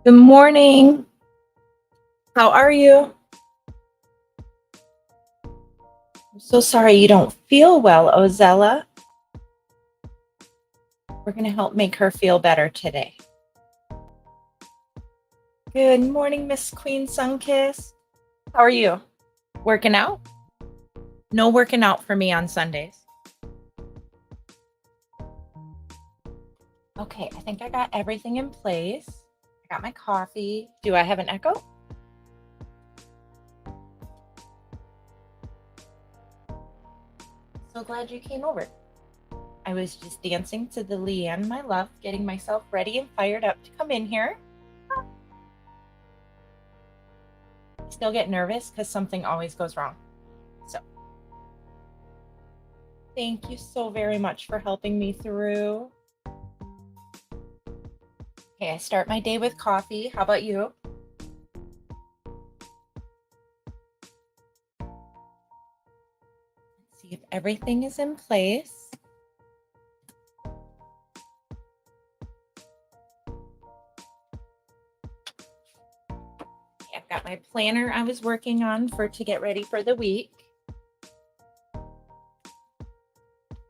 Good morning. How are you? I'm so sorry you don't feel well, Ozella. We're going to help make her feel better today. Good morning, Miss Queen Sunkiss. How are you? Working out? No working out for me on Sundays. Okay, I think I got everything in place. I got my coffee. Do I have an echo? So glad you came over. I was just dancing to the Leanne, My Love, getting myself ready and fired up to come in here. I still get nervous because something always goes wrong. So thank you so very much for helping me through. Okay, I start my day with coffee. How about you? Let's see if everything is in place. Okay, I've got my planner I was working on to get ready for the week.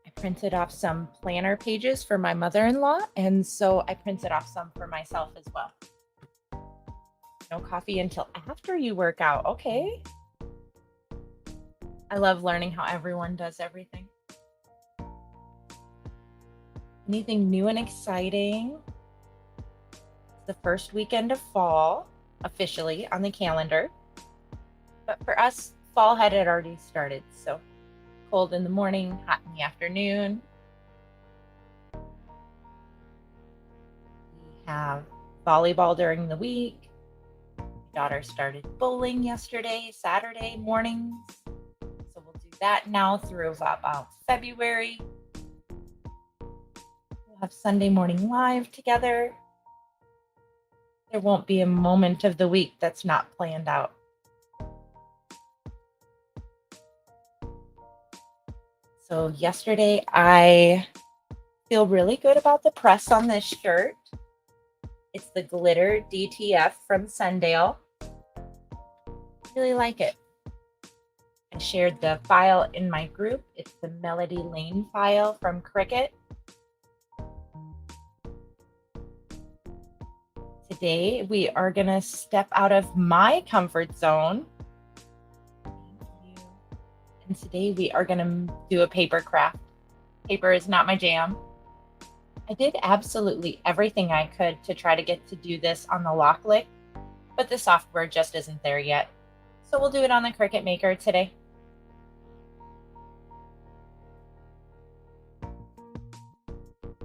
I printed off some planner pages for my mother-in-law, and so I printed off some for myself as well. No coffee until after you work out. Okay. I love learning how everyone does everything. Anything new and exciting? The first weekend of fall, officially on the calendar. But for us, fall had already started. So cold in the morning, hot in the afternoon. We have volleyball during the week. My daughter started bowling yesterday, Saturday mornings. So we'll do that now through about February. We'll have Sunday morning live together. There won't be a moment of the week that's not planned out. So yesterday, I feel really good about the press on this shirt. It's the glitter DTF from Sundale. Really like it. I shared the file in my group. It's the Melody Lane file from Cricut. Today, we are going to step out of my comfort zone. And today, we are going to do a paper craft. Paper is not my jam. I did absolutely everything I could to try to get to do this on the Locklick, but the software just isn't there yet. So we'll do it on the Cricut Maker today.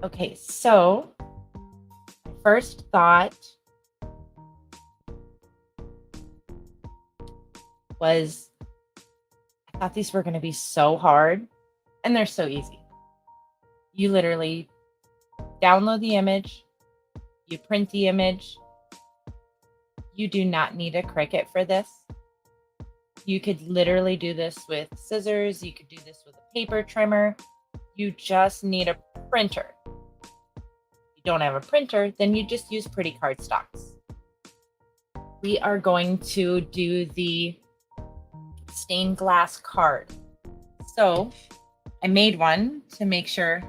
Okay, so my first thought was I thought these were going to be so hard, and they're so easy. You literally download the image, you print the image. You do not need a Cricut for this. You could literally do this with scissors. You could do this with a paper trimmer. You just need a printer. If you don't have a printer, then you just use pretty cardstocks. We are going to do the stained glass card. So I made one to make sure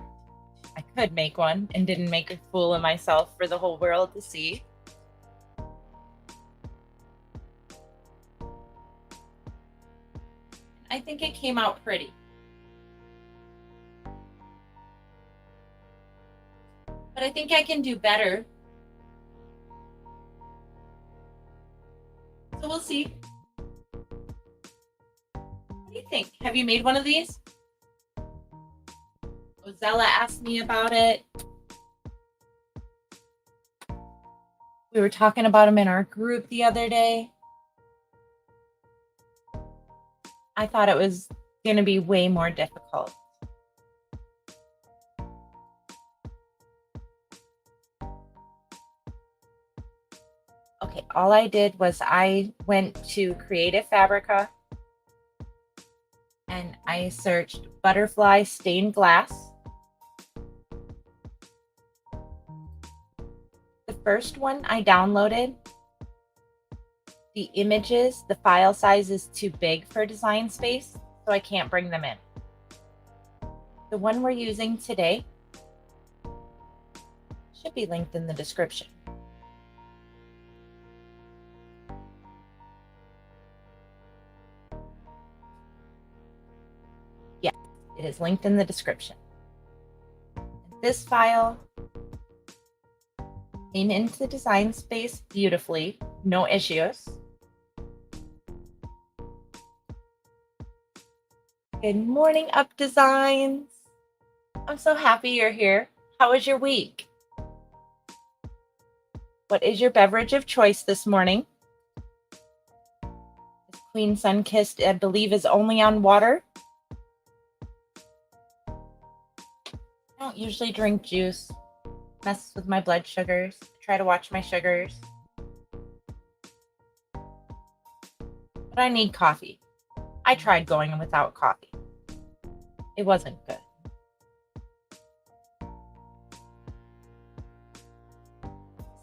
I could make one and didn't make a fool of myself for the whole world to see. I think it came out pretty. But I think I can do better. So we'll see. What do you think? Have you made one of these? Ozella asked me about it. We were talking about them in our group the other day. I thought it was going to be way more difficult. Okay, all I did was I went to Creative Fabrica and I searched butterfly stained glass. The first one I downloaded, the images, the file size is too big for Design Space, so I can't bring them in. The one we're using today should be linked in the description. Yes, it is linked in the description. This file came into Design Space beautifully, no issues. Good morning, Up Designs. I'm so happy you're here. How was your week? What is your beverage of choice this morning? This Queen Sunkissed, I believe, is only on water. I don't usually drink juice. Messes with my blood sugars. Try to watch my sugars. But I need coffee. I tried going without coffee. It wasn't good.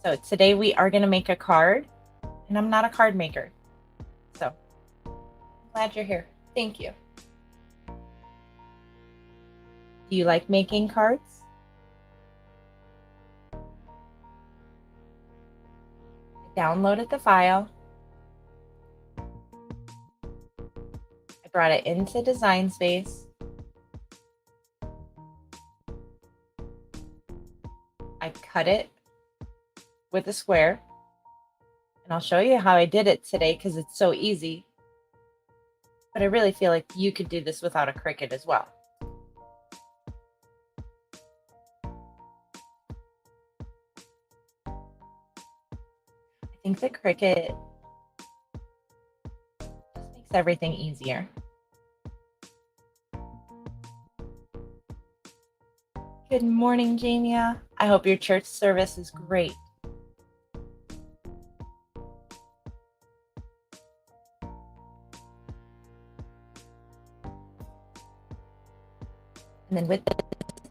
So today we are going to make a card, and I'm not a card maker. So I'm glad you're here. Thank you. Do you like making cards? I downloaded the file. I brought it into Design Space. I cut it with a square, and I'll show you how I did it today because it's so easy. But I really feel like you could do this without a Cricut as well. I think the Cricut just makes everything easier. Good morning, Jamia. I hope your church service is great. And then with the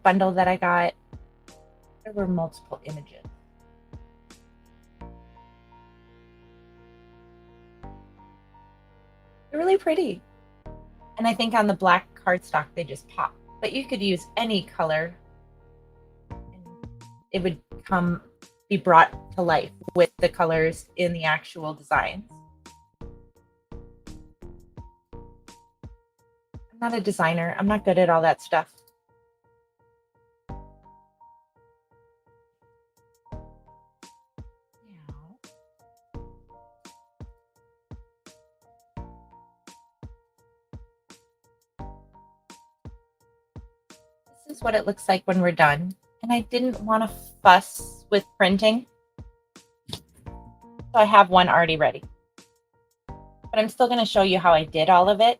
bundle that I got, there were multiple images. They're really pretty. And I think on the black cardstock, they just pop. But you could use any color. It would be brought to life with the colors in the actual designs. I'm not a designer. I'm not good at all that stuff. This is what it looks like when we're done. And I didn't want to fuss with printing, so I have one already ready. But I'm still going to show you how I did all of it.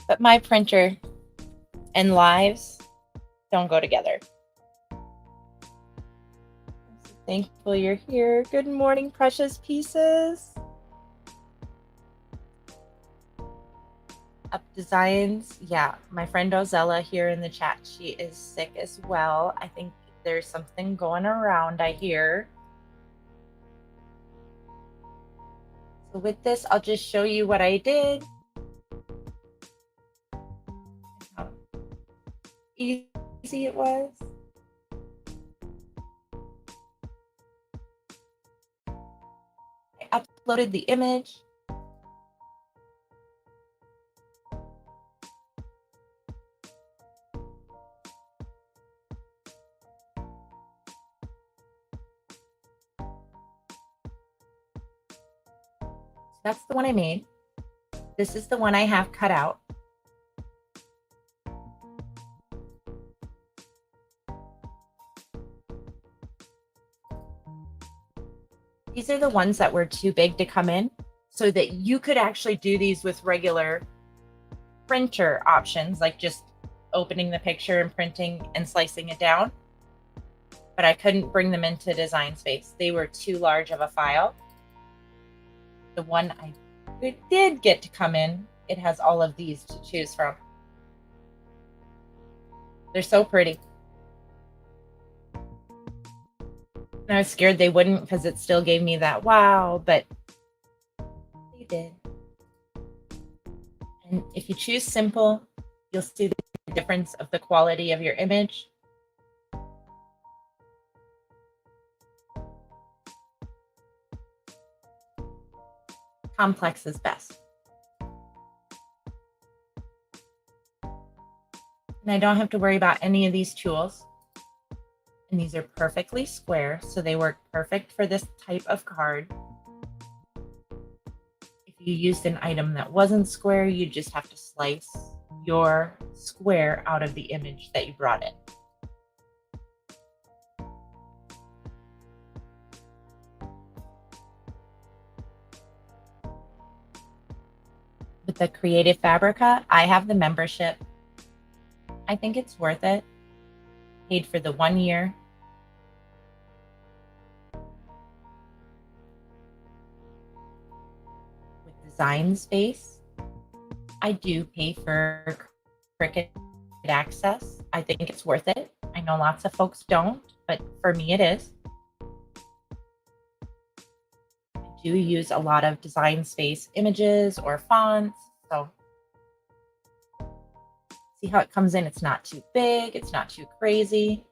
But my printer and lives don't go together. I'm so thankful you're here. Good morning, precious pieces. Up Designs. Yeah, my friend Ozella here in the chat, she is sick as well. I think there's something going around, I hear. So with this, I'll just show you what I did. How easy it was. I uploaded the image. That's the one I made. This is the one I have cut out. These are the ones that were too big to come in, so that you could actually do these with regular printer options, like just opening the picture and printing and slicing it down. But I couldn't bring them into Design Space. They were too large of a file. The one I did get to come in, it has all of these to choose from. They're so pretty. And And I was scared they wouldn't because it still gave me that wow, but they did. And if you choose simple, you'll see the difference of the quality of your image. Complex is best. And I don't have to worry about any of these tools. And these are perfectly square, so they work perfect for this type of card. If you used an item that wasn't square, you just have to slice your square out of the image that you brought in. With the Creative Fabrica, I have the membership. I think it's worth it. Paid for the 1 year. With Design Space, I do pay for Cricut access. I think it's worth it. I know lots of folks don't, but for me it is. I do use a lot of Design Space images or fonts, so see how it comes in. It's not too big, it's not too crazy.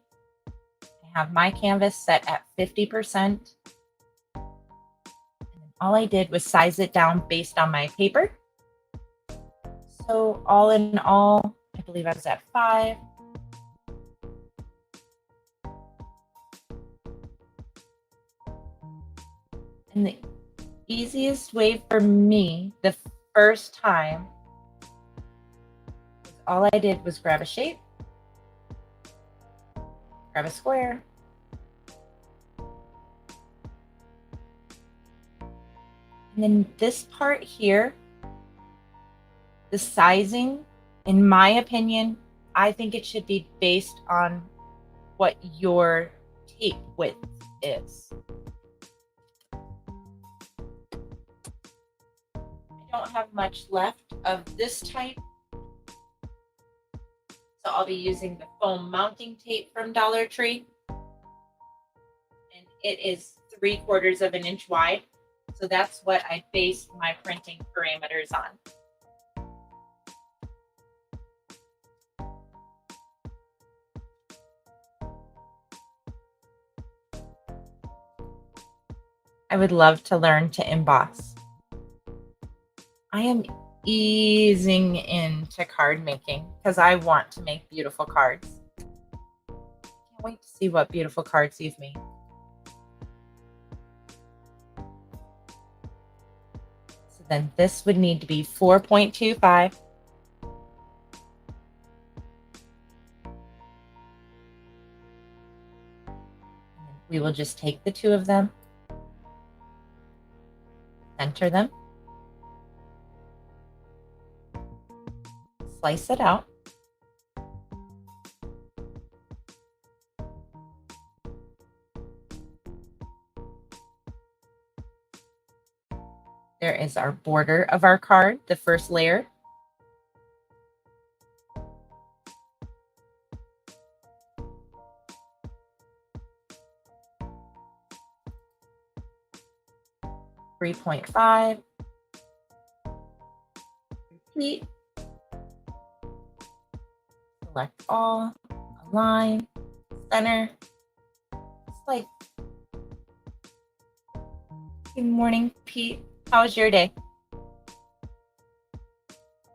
I have my canvas set at 50%. And all I did was size it down based on my paper. So all in all, I believe I was at 5. And the easiest way for me the first time, all I did was grab a shape, grab a square, and then this part here, the sizing, in my opinion, I think it should be based on what your tape width is. I don't have much left of this type, so I'll be using the foam mounting tape from Dollar Tree. And it is 3/4 of an inch wide. So that's what I based my printing parameters on. I would love to learn to emboss. I am easing into card making because I want to make beautiful cards. Can't wait to see what beautiful cards you've made. So then this would need to be 4.25. We will just take the two of them, center them, slice it out. There is our border of our card, the first layer. .5. Repeat. Select all, align, center, slice. Good morning, Pete. How was your day?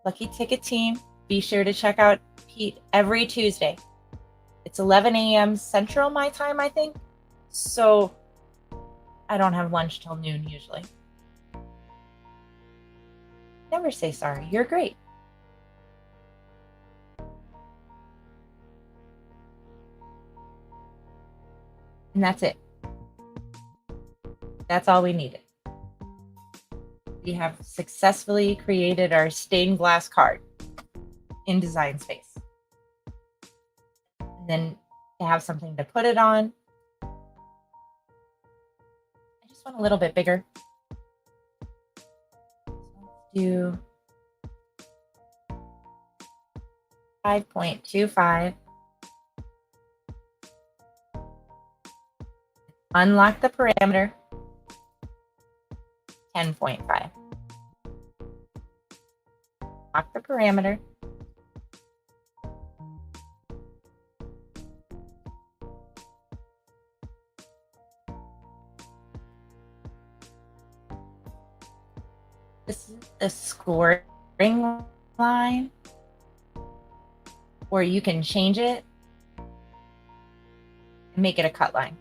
Lucky Ticket Team, be sure to check out Pete every Tuesday. It's 11 a.m. Central my time, I think. So I don't have lunch till noon usually. Never say sorry. You're great. And that's it. That's all we needed. We have successfully created our stained glass card in Design Space. And then to have something to put it on, I just want a little bit bigger. So let's do 5.25. Unlock the parameter, 10.5. Lock the parameter. This is the scoring line where you can change it and make it a cut line.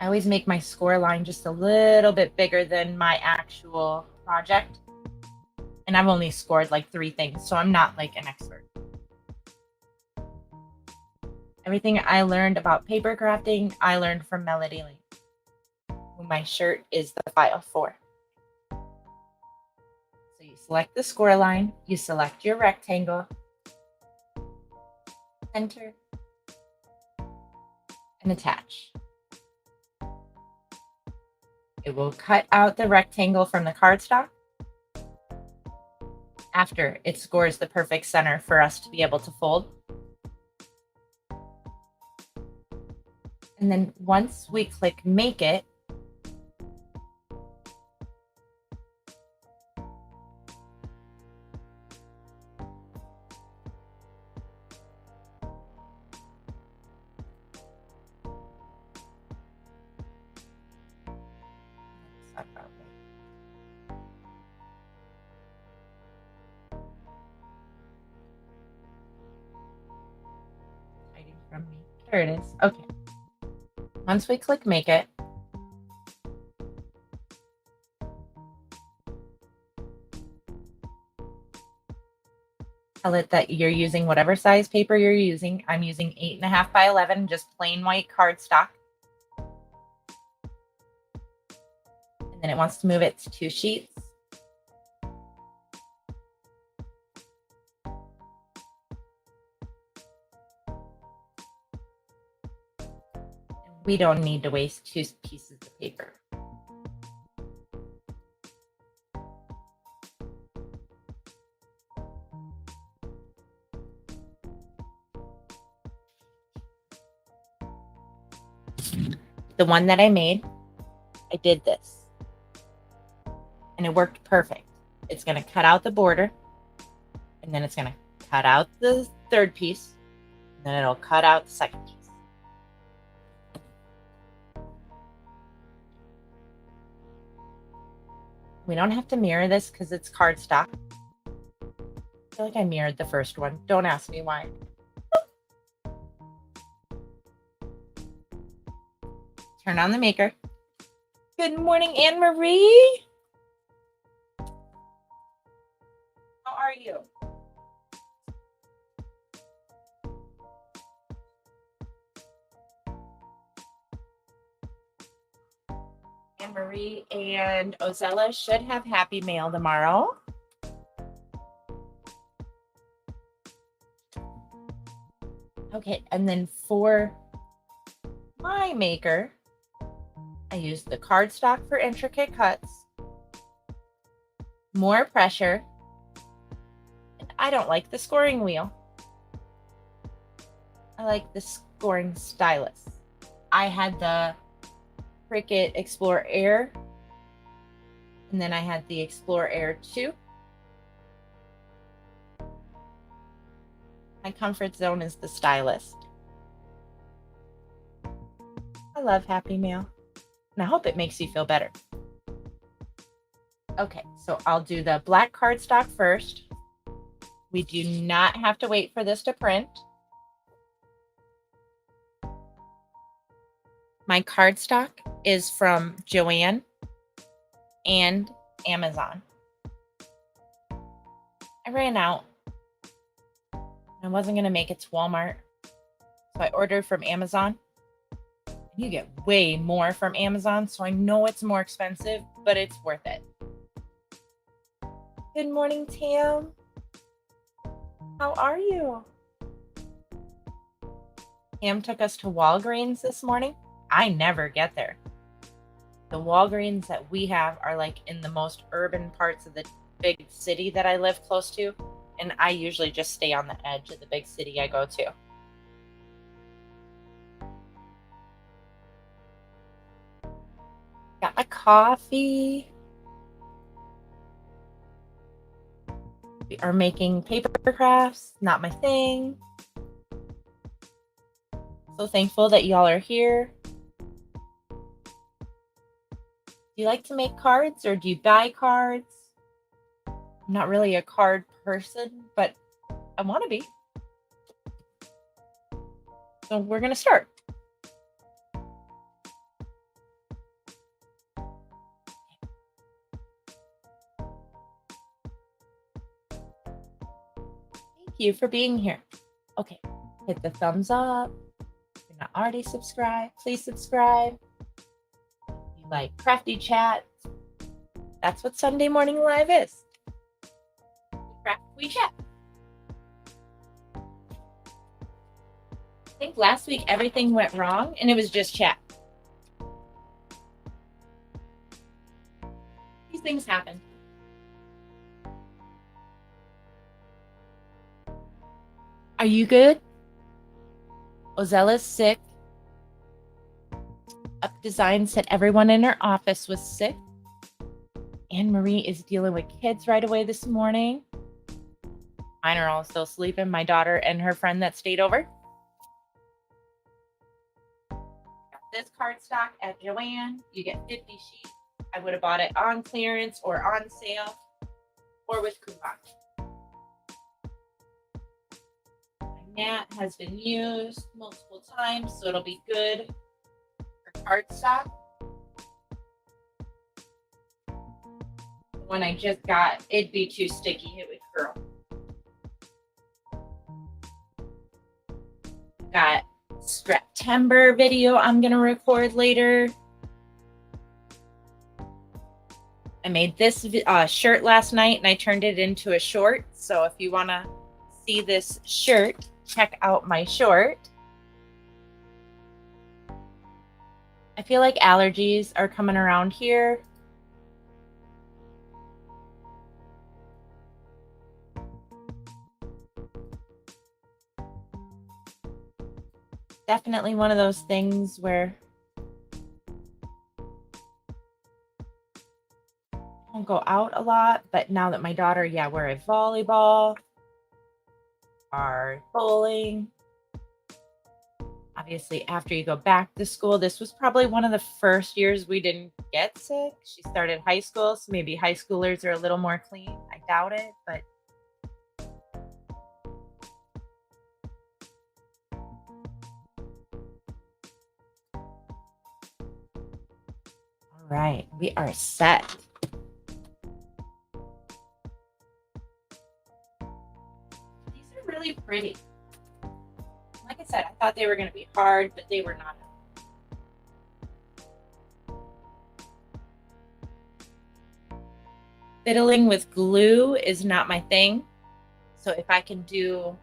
I always make my score line just a little bit bigger than my actual project. And I've only scored like 3 things, so I'm not like an expert. Everything I learned about paper crafting, I learned from Melody Lee, who my shirt is the file for. So you select the score line, you select your rectangle, center, and attach. It will cut out the rectangle from the cardstock after it scores the perfect center for us to be able to fold. And then once we click Make It, from me. There it is. Okay. Once we click Make It, tell it that you're using whatever size paper you're using. I'm using 8.5 by 11, just plain white cardstock. And then it wants to move it to 2 sheets. We don't need to waste 2 pieces of paper. The one that I made, I did this. And it worked perfect. It's going to cut out the border. And then it's going to cut out the 3rd piece. And then it'll cut out the 2nd piece. We don't have to mirror this because it's cardstock. I feel like I mirrored the first one. Don't ask me why. Turn on the maker. Good morning, Anne Marie. How are you? Anne Marie and Ozella should have happy mail tomorrow. Okay, and then for my maker, I used the cardstock for intricate cuts, more pressure, and I don't like the scoring wheel. I like the scoring stylus. I had the Cricut Explore Air, and then I had the Explore Air 2. My comfort zone is the stylus. I love Happy Mail, and I hope it makes you feel better. Okay, so I'll do the black cardstock first. We do not have to wait for this to print. My cardstock is from Joann and Amazon. I ran out. I wasn't going to make it to Walmart, so I ordered from Amazon. You get way more from Amazon, so I know it's more expensive, but it's worth it. Good morning, Tam. How are you? Tam took us to Walgreens this morning. I never get there. The Walgreens that we have are like in the most urban parts of the big city that I live close to, and I usually just stay on the edge of the big city I go to. Got my coffee. We are making paper crafts, not my thing. So thankful that y'all are here. Do you like to make cards or do you buy cards? I'm not really a card person, but I want to be. So we're going to start. Thank you for being here. Okay, hit the thumbs up. If you're not already subscribed, please subscribe. If you like Crafty chat, that's what Sunday Morning Live is. We chat. I think last week everything went wrong and it was just chat. These things happen. Are you good? Ozella's sick. Up Design said everyone in her office was sick. Anne Marie is dealing with kids right away this morning. Mine are all still sleeping. My daughter and her friend that stayed over. Got this cardstock at Joann. You get 50 sheets. I would have bought it on clearance or on sale or with coupons. My mat has been used multiple times, so it'll be good for cardstock. The one I just got, it'd be too sticky, it would curl. Got September video I'm gonna record later. I made this shirt last night and I turned it into a short. So if you wanna see this shirt, check out my short. I feel like allergies are coming around here. Definitely one of those things where I don't go out a lot, but now that my daughter, we're at volleyball, are bowling. Obviously, after you go back to school, this was probably one of the first years we didn't get sick. She started high school, so maybe high schoolers are a little more clean. I doubt it, but all right, we are set. These are really pretty. Like I said, I thought they were going to be hard, but they were not. Fiddling with glue is not my thing. So if I can do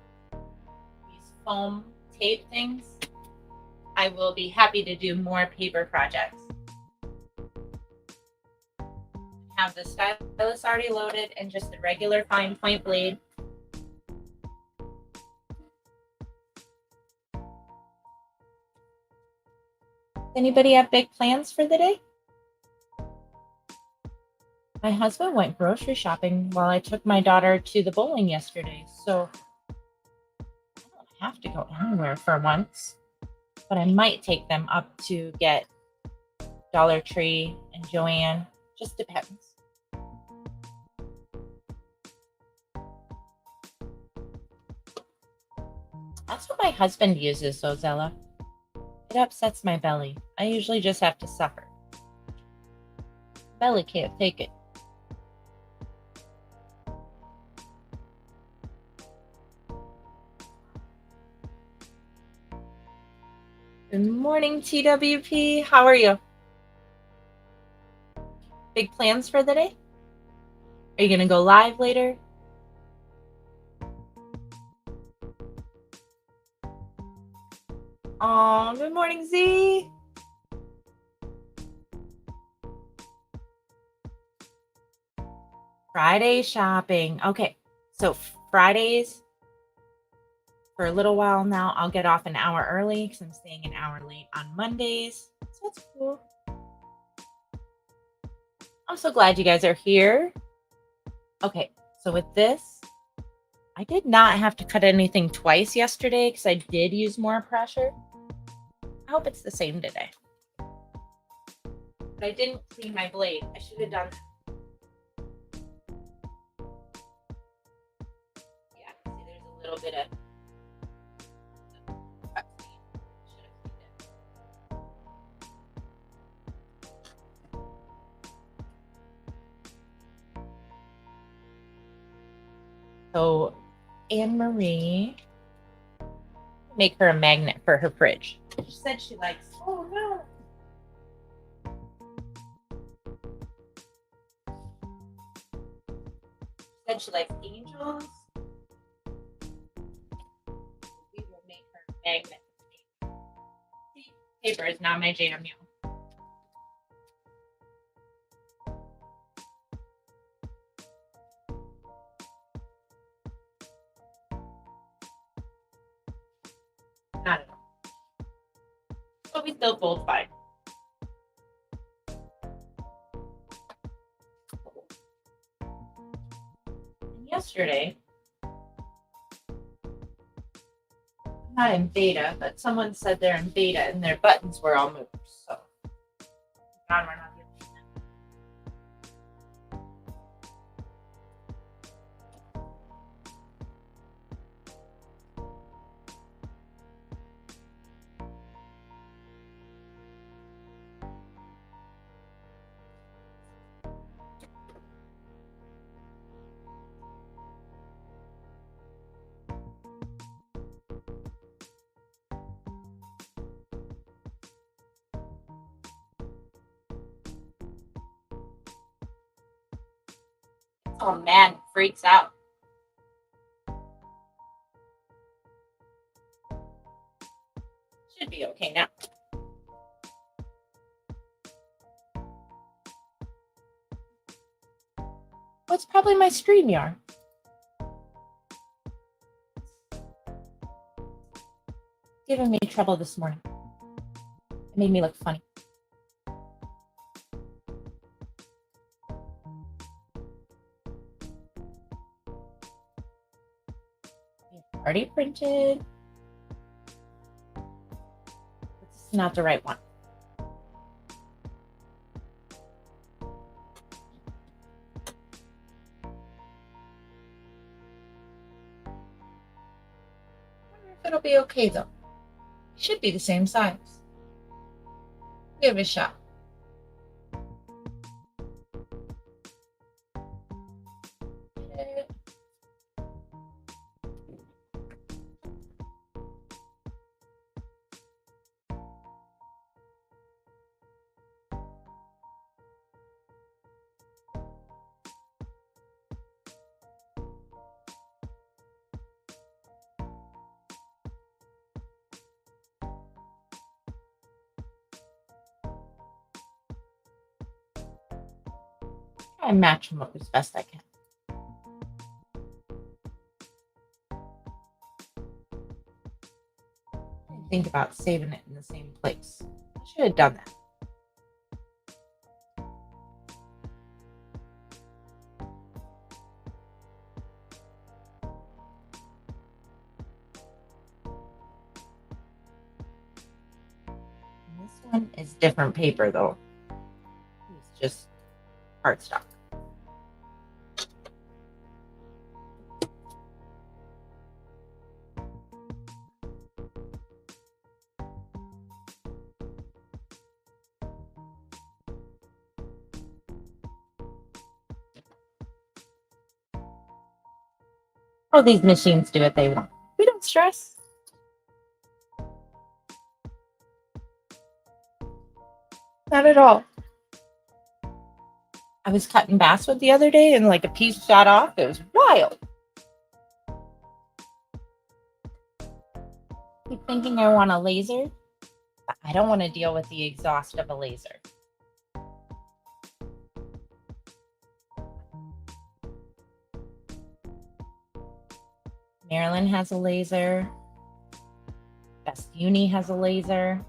these foam tape things, I will be happy to do more paper projects. I have the stylus already loaded and just the regular fine point blade. Anybody have big plans for the day? My husband went grocery shopping while I took my daughter to the bowling yesterday, so I don't have to go anywhere for once, but I might take them up to get Dollar Tree and Joann. Just depends. That's what my husband uses, Ozella. It upsets my belly. I usually just have to suffer. Belly can't take it. Good morning, TWP. How are you? Big plans for the day? Are you going to go live later? Oh, good morning, Z. Friday shopping. Okay, so Fridays, for a little while now, I'll get off an hour early because I'm staying an hour late on Mondays. So that's cool. I'm so glad you guys are here. Okay, so with this, I did not have to cut anything twice yesterday because I did use more pressure. I hope it's the same today. But I didn't clean my blade. I should have done that. Yeah, see there's a little bit of cut seam. Should have cleaned it. So Anne Marie, make her a magnet for her fridge. She said she likes, oh no. She said she likes angels. We will make her a magnet. See, paper is not my jam, y'all. Not at all. But we still fold fine. And yesterday, I'm not in beta, but someone said they're in beta and their buttons were all moved. So God, we're not doing that. Oh man, freaks out. Should be okay now. What's probably my StreamYard? Giving me trouble this morning. It made me look funny. Already printed. This is not the right one. I wonder if it'll be okay though. It should be the same size. Give it a shot. Try and match them up as best I can. Think about saving it in the same place. I should have done that. And this one is different paper though. It's just cardstock. Oh, these machines do what they want. We don't stress. Not at all. I was cutting basswood the other day and like a piece shot off. It was wild. Keep thinking I want a laser, but I don't want to deal with the exhaust of a laser. Marilyn has a laser. Bestie has a laser.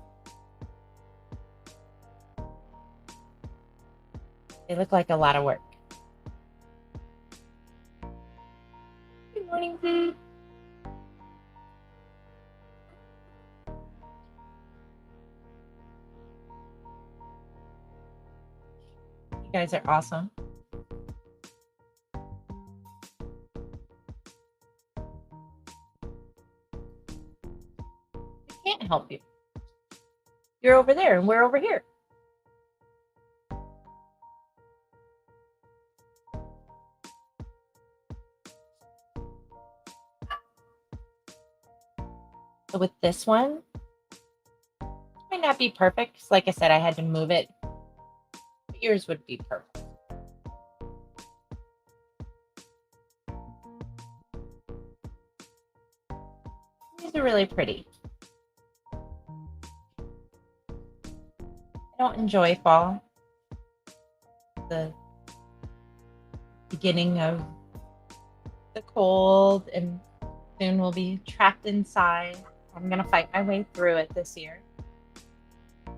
They look like a lot of work. Good morning, Boo. You guys are awesome. I can't help you. You're over there and we're over here. So with this one, it might not be perfect because, like I said, I had to move it. But yours would be perfect. These are really pretty. I don't enjoy fall. The beginning of the cold, and soon we'll be trapped inside. I'm gonna fight my way through it this year. I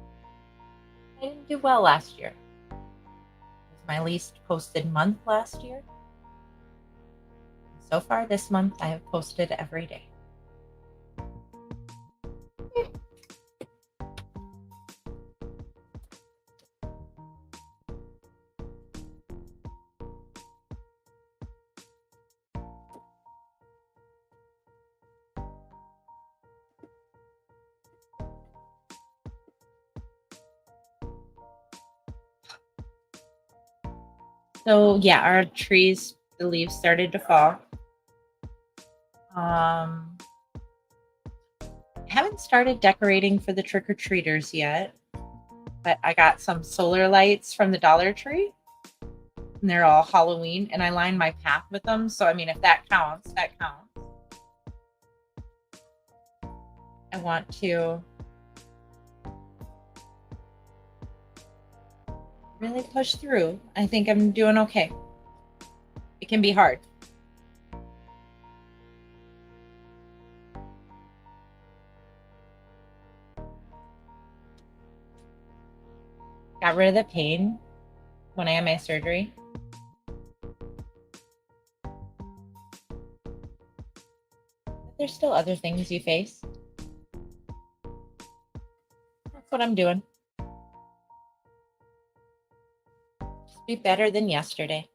didn't do well last year. It was my least posted month last year. So far this month, I have posted every day. So yeah, our trees, the leaves started to fall. I haven't started decorating for the trick-or-treaters yet, but I got some solar lights from the Dollar Tree, and they're all Halloween, and I lined my path with them. So I mean, if that counts, that counts. I want to really push through. I think I'm doing okay. It can be hard. Got rid of the pain when I had my surgery. But there's still other things you face. That's what I'm doing. Just be better than yesterday.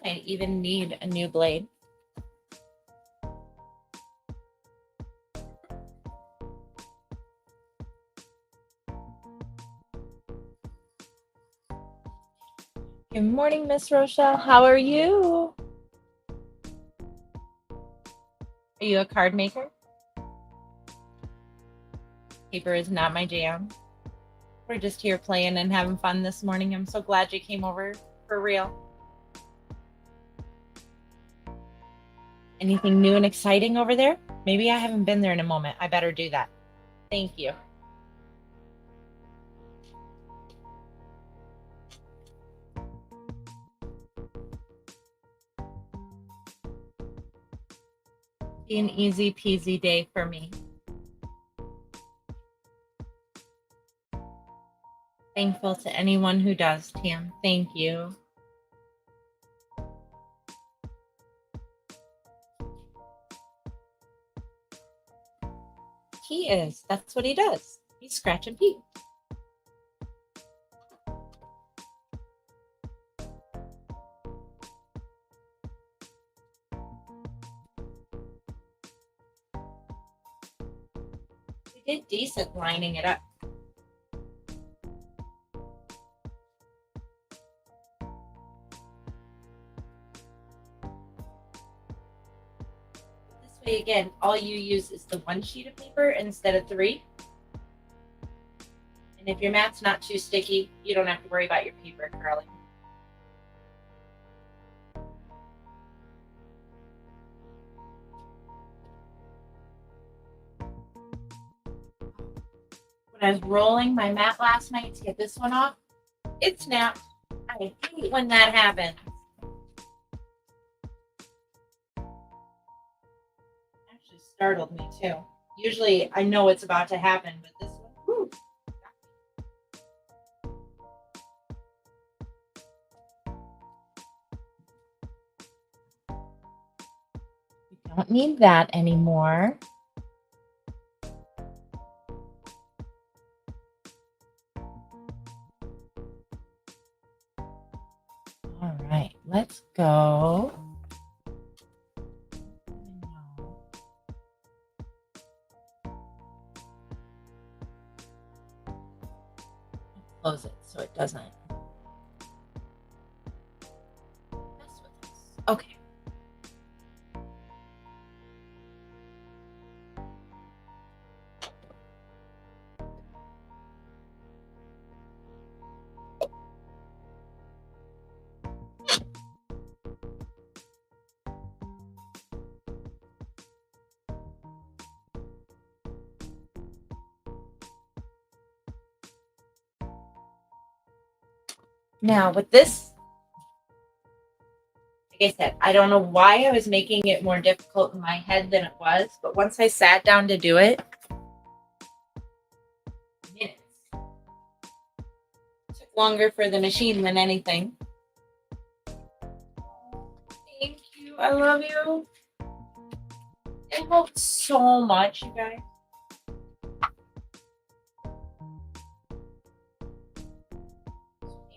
I even need a new blade. Good morning, Miss Rochelle. How are you? Are you a card maker? Paper is not my jam. We're just here playing and having fun this morning. I'm so glad you came over for real. Anything new and exciting over there? Maybe I haven't been there in a moment. I better do that. Thank you. Be an easy peasy day for me. Thankful to anyone who does, Tam. Thank you. He is. That's what he does. He's scratching Pete. We did decent lining it up. This way, again, all you use is the one sheet of paper instead of 3. And if your mat's not too sticky, you don't have to worry about your paper curling. When I was rolling my mat last night to get this one off, it snapped. I hate when that happens. Actually startled me too. Usually I know it's about to happen, but this one, whew. We don't need that anymore. All right, let's go. Close it so it doesn't mess with us. Okay. Now with this, like I said, I don't know why I was making it more difficult in my head than it was, but once I sat down to do it, minutes. It took longer for the machine than anything. Thank you. I love you. It helped so much, you guys.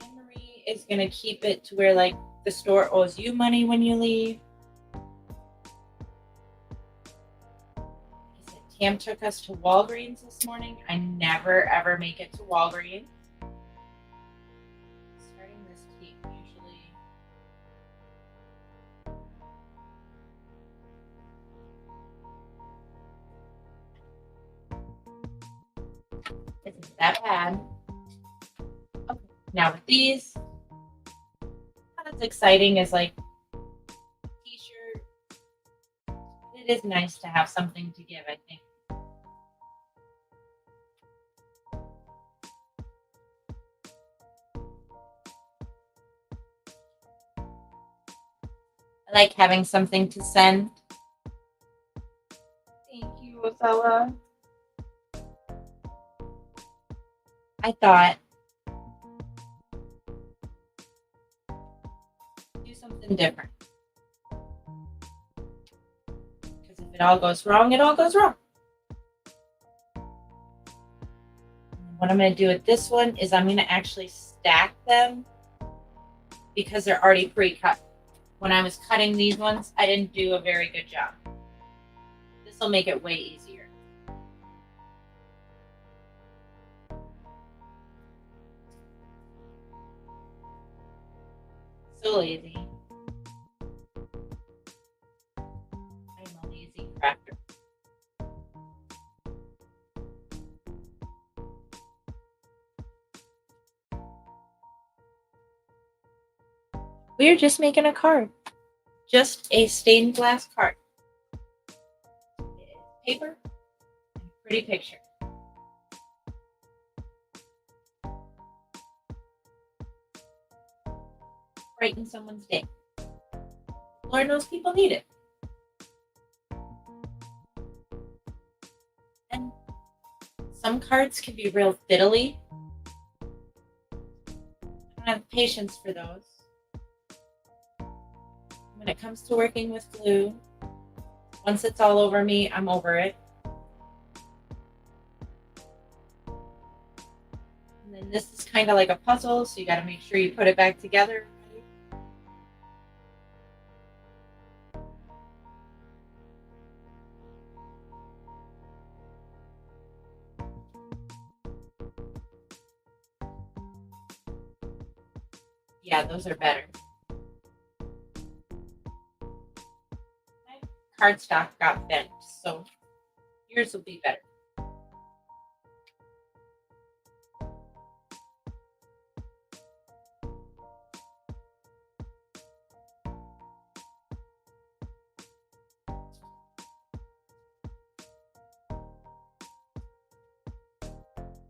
Anne-Marie is going to keep it to where, like, the store owes you money when you leave. Like I said, Tam took us to Walgreens this morning. I never, ever make it to Walgreens. Starting this tape usually... isn't that bad. Okay. Now with these, what's exciting is like t-shirt. It is nice to have something to give, I think. I like having something to send. Thank you, Rosella. I thought do something different. Because if it all goes wrong, it all goes wrong. And what I'm going to do with this one is I'm going to actually stack them because they're already pre-cut. When I was cutting these ones, I didn't do a very good job. This will make it way easier. So lazy. I'm a lazy crafter. We're just making a card. Just a stained glass card. It is paper and a pretty picture. Brighten someone's day. Lord knows people need it. And some cards can be real fiddly. I don't have patience for those. When it comes to working with glue, once it's all over me, I'm over it. And then this is kind of like a puzzle, so you got to make sure you put it back together. Yeah, those are better. My cardstock got bent, so yours will be better.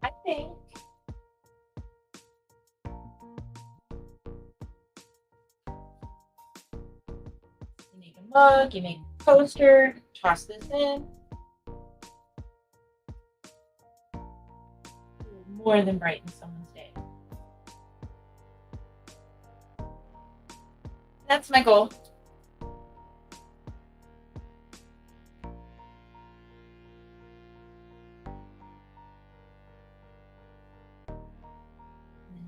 I think you make a mug, you make a coaster, toss this in. more than brighten someone's day. That's my goal. And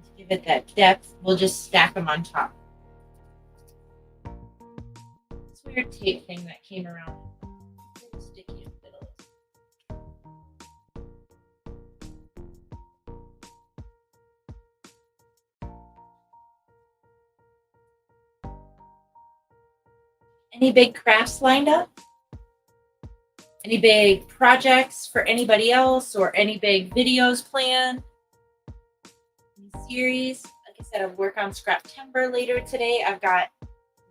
to give it that depth, we'll just stack them on top. This weird tape thing that came around. It's sticky in the middle. Any big crafts lined up? Any big projects for anybody else, or any big videos planned? Any series? Like I said, I'll work on Scraptember later today. I've got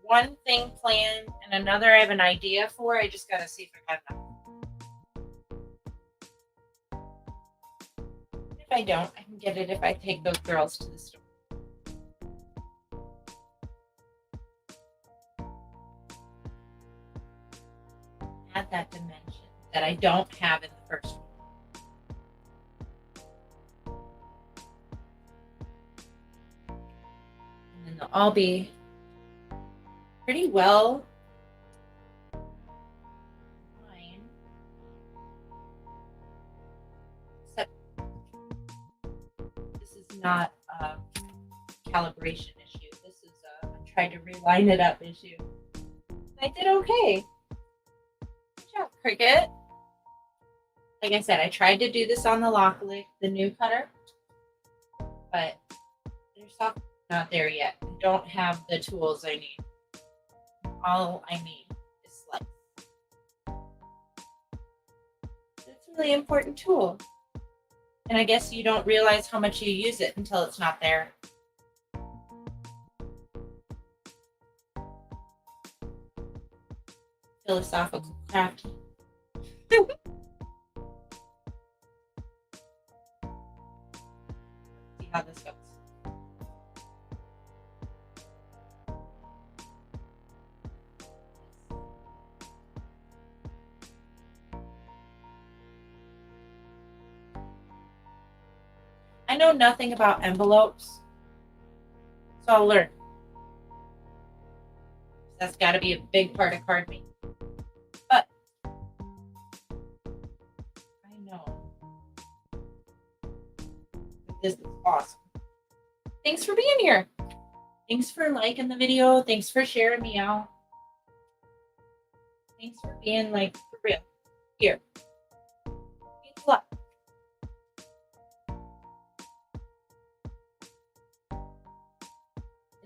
one thing planned and another I have an idea for. I just gotta see if I have enough. If I don't, I can get it if I take those girls to the store. Add that dimension that I don't have in the first one. And then they'll all be pretty well aligned. Except this is not a calibration issue. This is a I tried to reline it up issue. I did okay. Good job, Cricut. Like I said, I tried to do this on the Locklick, the new cutter, but their software is not there yet. I don't have the tools I need. All I need is slice. It's a really important tool. And I guess you don't realize how much you use it until it's not there. Philosophical crafty. See how this goes. I know nothing about envelopes, so I'll learn. That's got to be a big part of card making. But I know that this is awesome. Thanks for being here. Thanks for liking the video. Thanks for sharing me out. Thanks for being like for real here. Thanks a lot.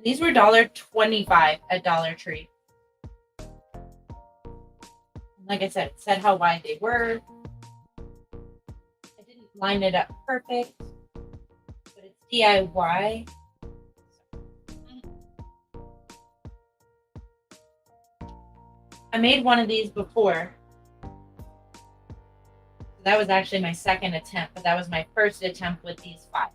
These were $1.25 at Dollar Tree. Like I said, it said how wide they were. I didn't line it up perfect, but it's DIY. I made one of these before. That was actually my second attempt, but that was my first attempt with these 5.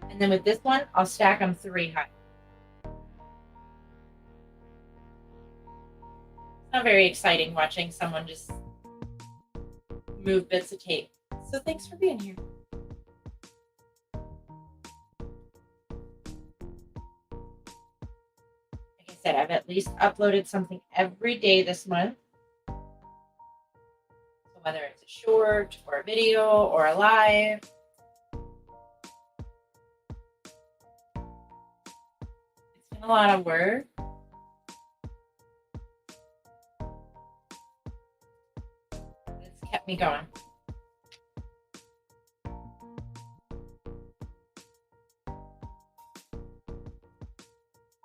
And then with this one, I'll stack them 3 high. It's not very exciting watching someone just move bits of tape. So thanks for being here. Like I said, I've at least uploaded something every day this month. So whether it's a short or a video or a live, a lot of work. It's kept me going.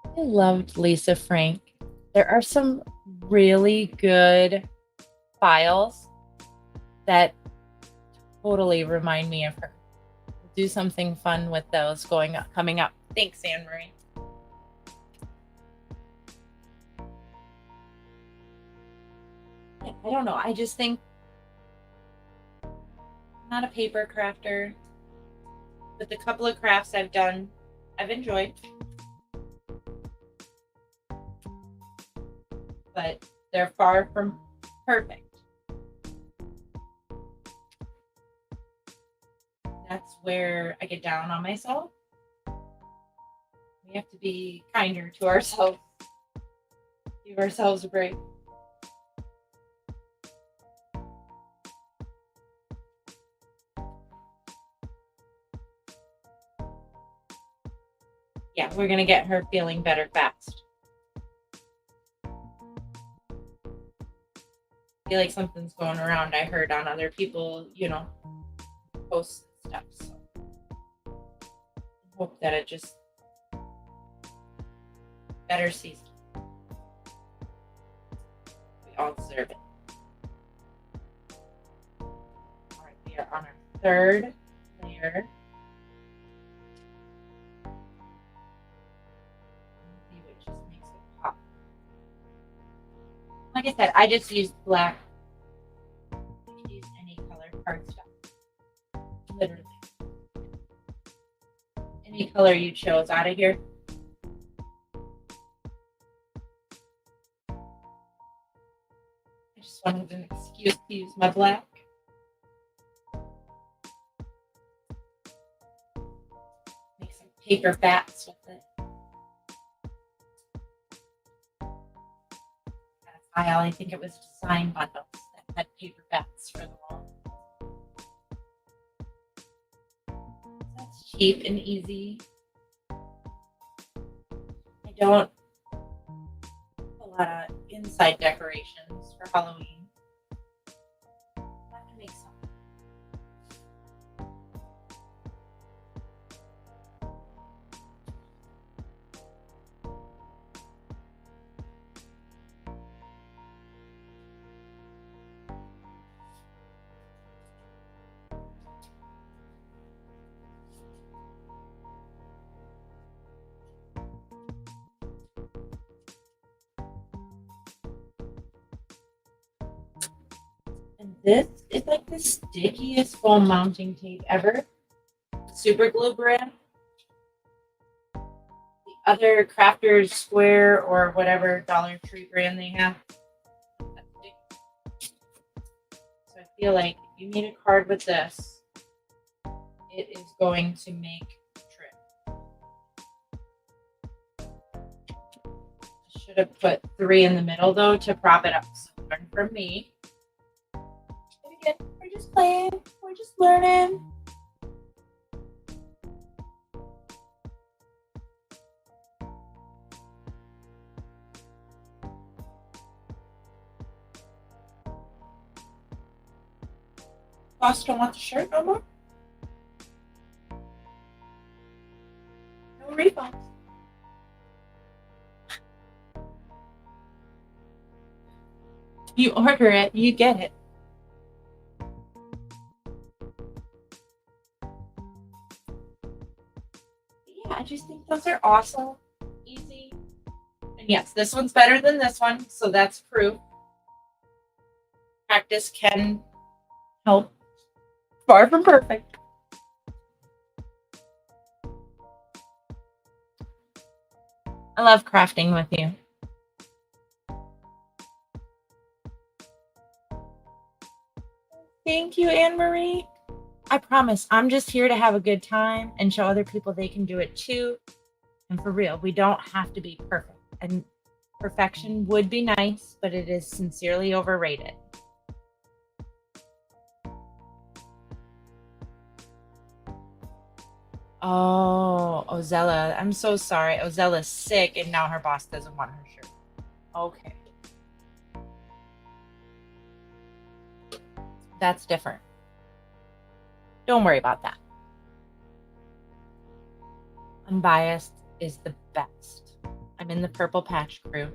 I loved Lisa Frank. There are some really good files that totally remind me of her. We'll do something fun with those coming up. Thanks, Anne Marie. I don't know. I just think I'm not a paper crafter, but the couple of crafts I've done, I've enjoyed. But they're far from perfect. where I get down on myself. We have to be kinder to ourselves. Give ourselves a break. Yeah, we're gonna get her feeling better fast. I feel like something's going around. I heard on other people, posts and stuff. So I hope that it just better season. We all deserve it. All right, we are on our third layer. Which just makes it pop. Like I said, I just used black. You can use any color cardstock. Literally. Any color you chose out of here. I just wanted an excuse to use my black. Make some paper bats with it. I think it was design bundles that had paper bats for the wall. That's cheap and easy. I don't do a lot of inside decorations for Halloween. I can make some. And this is like the stickiest foam mounting tape ever. Super Glue brand. The other Crafters Square or whatever Dollar Tree brand they have. So I feel like if you need a card with this, it is going to make the trip. I should have put 3 in the middle though to prop it up. So learn from me. Again, we're just playing. We're just learning. Boss don't want the shirt no more? No refunds. You order it, you get it. Yeah, I just think those are awesome, easy. And yes, this one's better than this one, so that's proof. Practice can help. Far from perfect. I love crafting with you. Thank you, Anne Marie. I promise, I'm just here to have a good time and show other people they can do it too. And for real, we don't have to be perfect. And perfection would be nice, but it is sincerely overrated. Oh, Ozella. I'm so sorry. Ozella's sick and now her boss doesn't want her shirt. Okay. That's different. Don't worry about that. Unbiased is the best. I'm in the Purple Patch crew.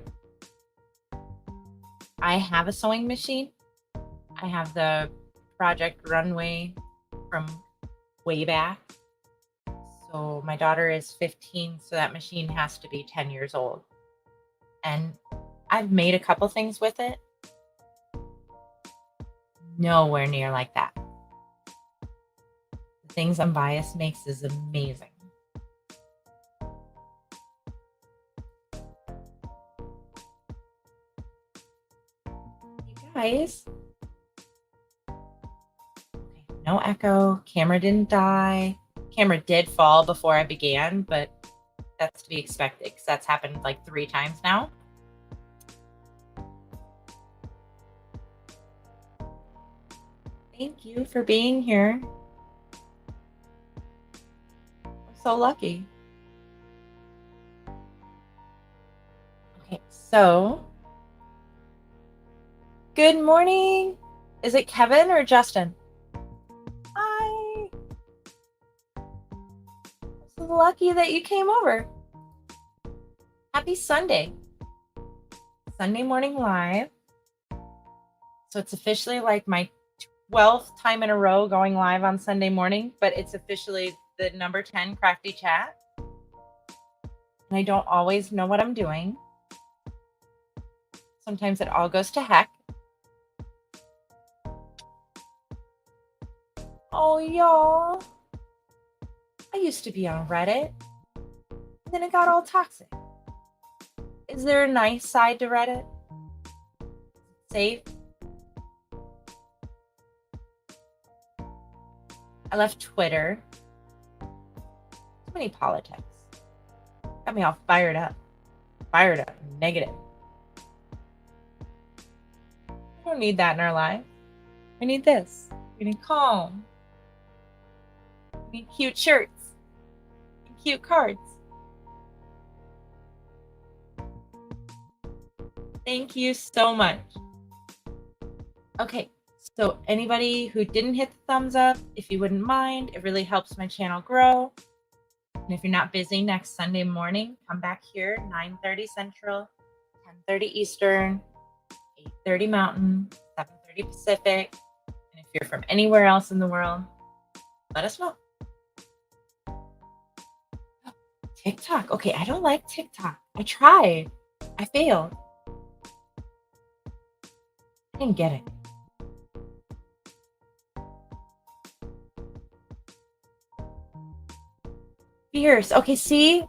I have a sewing machine. I have the Project Runway from way back. So my daughter is 15, so that machine has to be 10 years old. And I've made a couple things with it. Nowhere near like that. The things Unbiased makes is amazing. You guys. Okay, No echo. Camera didn't die. Camera did fall before I began, but that's to be expected because that's happened like 3 times now. Thank you for being here. I'm so lucky. Okay, so good morning. Is it Kevin or Justin? Hi. I'm so lucky that you came over. Happy Sunday. Sunday morning live. So it's officially like my 12th time in a row going live on Sunday morning, but it's officially the number 10 Crafty chat. And I don't always know what I'm doing. Sometimes it all goes to heck. Oh, y'all. I used to be on Reddit, and then it got all toxic. Is there a nice side to Reddit? Safe? I left Twitter. Too many politics. Got me all fired up. Negative. We don't need that in our life. We need this. We need calm. We need cute shirts. And cute cards. Thank you so much. Okay, so anybody who didn't hit the thumbs up, if you wouldn't mind, it really helps my channel grow. And if you're not busy next Sunday morning, come back here, 9:30 Central, 10:30 Eastern, 8:30 Mountain, 7:30 Pacific. And if you're from anywhere else in the world, let us know. TikTok. Okay, I don't like TikTok. I tried. I failed. I didn't get it. Fierce. Okay, see?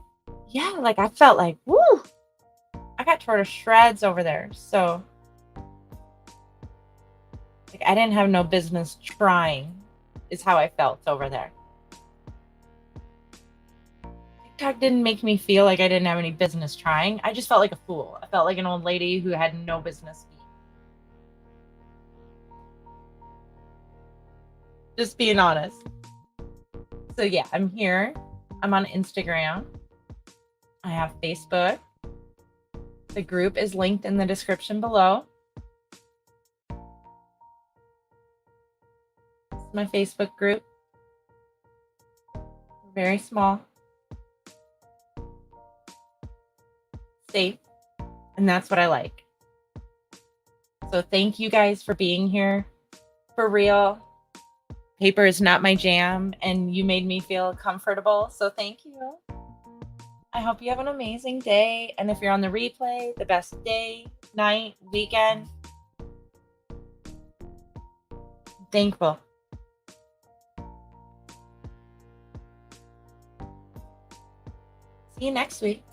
Yeah, like I felt like, woo! I got torn to shreds over there. So, like, I didn't have no business trying, is how I felt over there. TikTok didn't make me feel like I didn't have any business trying. I just felt like a fool. I felt like an old lady who had no business being. Just being honest. So yeah, I'm here. I'm on Instagram. I have Facebook. The group is linked in the description below. This is my Facebook group. Very small. Safe. And that's what I like. So thank you guys for being here. For real. Paper is not my jam, and you made me feel comfortable. So thank you. I hope you have an amazing day. And if you're on the replay, the best day, night, weekend. I'm thankful. See you next week.